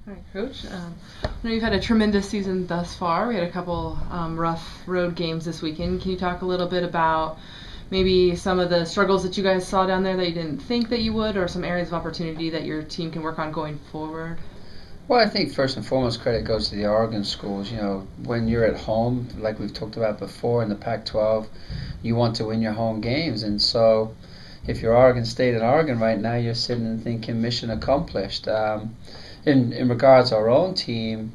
All right, Coach. I know you've had a tremendous season thus far. We had a couple rough road games this weekend. Can you talk a little bit about maybe some of the struggles that you guys saw down there that you didn't think that you would, or some areas of opportunity that your team can work on going forward? Well, I think first and foremost credit goes to the Oregon schools. When you're at home, like we've talked about before in the Pac-12, you want to win your home games, and so if you're Oregon State and Oregon right now, you're sitting and thinking mission accomplished. In regards to our own team,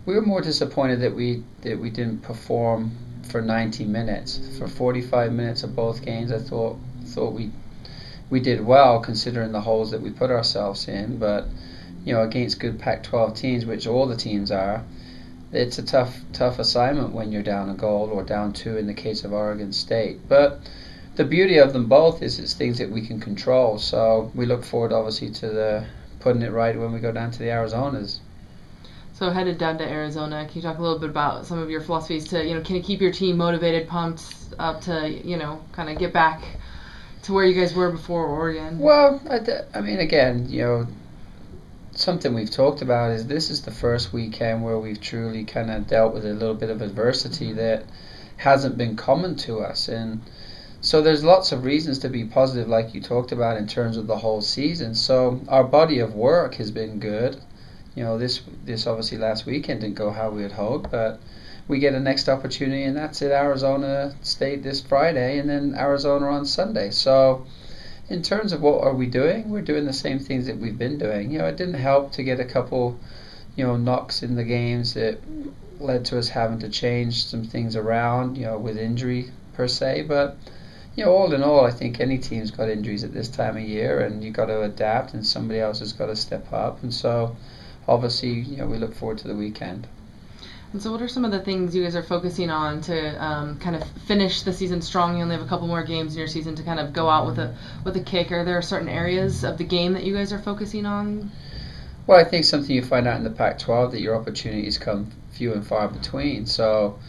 we were more disappointed that we didn't perform for 90 minutes. For 45 minutes of both games, I thought we did well considering the holes that we put ourselves in, but against good Pac-12 teams, which all the teams are, it's a tough assignment when you're down a goal or down two in the case of Oregon State. But the beauty of them both is it's things that we can control. So we look forward, obviously, to the putting it right when we go down to the Arizonas. So headed down to Arizona, can you talk a little bit about some of your philosophies to, can you keep your team motivated, pumped up to, kind of get back to where you guys were before Oregon? Well, I mean, again, something we've talked about is this is the first weekend where we've truly kind of dealt with a little bit of adversity that hasn't been common to us, and so there's lots of reasons to be positive, like you talked about in terms of the whole season. So our body of work has been good. This obviously last weekend didn't go how we had hoped, but we get a next opportunity, and that's at Arizona State this Friday, and then Arizona on Sunday. So in terms of what are we doing, we're doing the same things that we've been doing. It didn't help to get a couple, knocks in the games that led to us having to change some things around, with injury per se. But all in all, I think any team's got injuries at this time of year, and you've got to adapt, and somebody else has got to step up. And so, obviously, we look forward to the weekend. And so, what are some of the things you guys are focusing on to kind of finish the season strong? You only have a couple more games in your season to kind of go out with a kick. Are there certain areas of the game that you guys are focusing on? Well, I think something you find out in the Pac-12 that your opportunities come few and far between. So,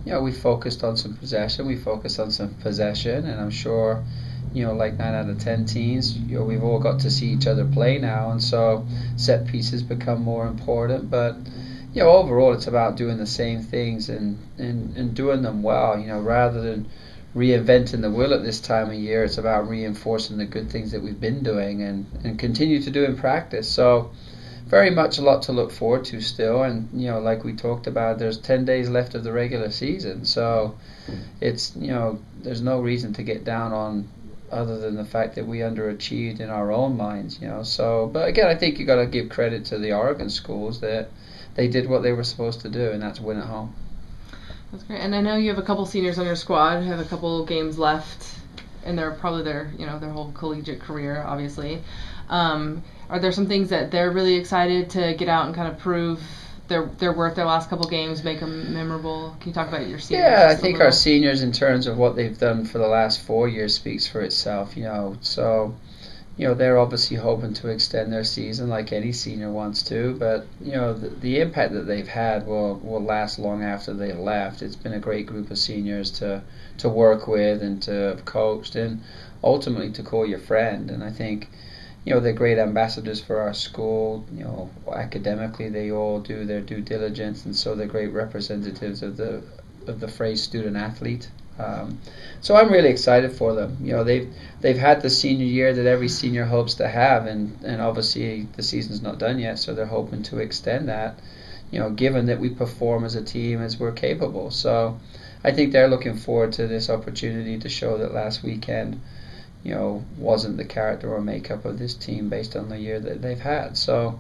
we focused on some possession. We focused on some possession, and I'm sure, like 9 out of 10 teams, we've all got to see each other play now, and so set pieces become more important. But overall, it's about doing the same things and doing them well. Rather than reinventing the wheel at this time of year, it's about reinforcing the good things that we've been doing and continue to do in practice. So very much a lot to look forward to still, and like we talked about, there's 10 days left of the regular season, so it's there's no reason to get down on other than the fact that we underachieved in our own minds. So but again, I think you got to give credit to the Oregon schools that they did what they were supposed to do, and that's win at home. That's great. And I know you have a couple seniors on your squad, have a couple games left, and they're probably their whole collegiate career, obviously. Are there some things that they're really excited to get out and kind of prove their worth their last couple games, make them memorable? Can you talk about your seniors? Yeah, I think our seniors, in terms of what they've done for the last 4 years, speaks for itself. So they're obviously hoping to extend their season like any senior wants to, but the impact that they've had will last long after they left. It's been a great group of seniors to work with and to have coached and ultimately to call your friend. And I think they're great ambassadors for our school. Academically they all do their due diligence, and so they're great representatives of the phrase student athlete. So I'm really excited for them. They've had the senior year that every senior hopes to have, and obviously the season's not done yet, so they're hoping to extend that. Given that we perform as a team as we're capable, so I think they're looking forward to this opportunity to show that last weekend, wasn't the character or makeup of this team based on the year that they've had. So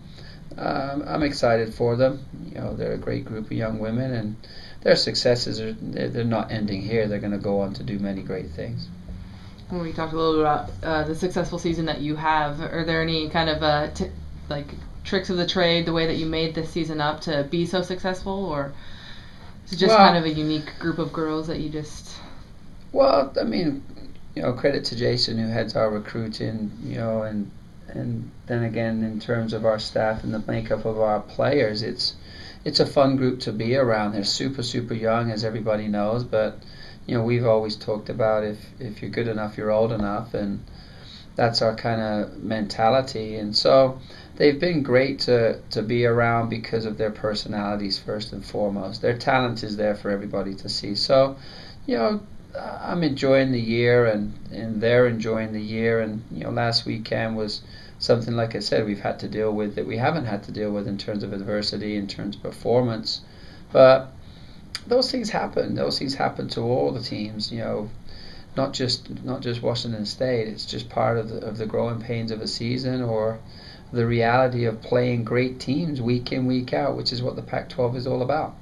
I'm excited for them. They're a great group of young women, and their successes they're not ending here. They're going to go on to do many great things. When we talked a little bit about the successful season that you have, are there any kind of tricks of the trade, the way that you made this season up to be so successful, or is it just kind of a unique group of girls that you just? Well, I mean, credit to Jason who heads our recruiting, and then again in terms of our staff and the makeup of our players, it's a fun group to be around. They're super young, as everybody knows, but we've always talked about if you're good enough, you're old enough, and That's our kind of mentality, and so they've been great to be around because of their personalities first and foremost. Their talent is there for everybody to see. So, you know, I'm enjoying the year, and they're enjoying the year. And last weekend was something, like I said, we've had to deal with that we haven't had to deal with in terms of adversity, in terms of performance. But those things happen. Those things happen to all the teams. Not just Washington State. It's just part of the growing pains of a season, or the reality of playing great teams week in, week out, which is what the Pac-12 is all about.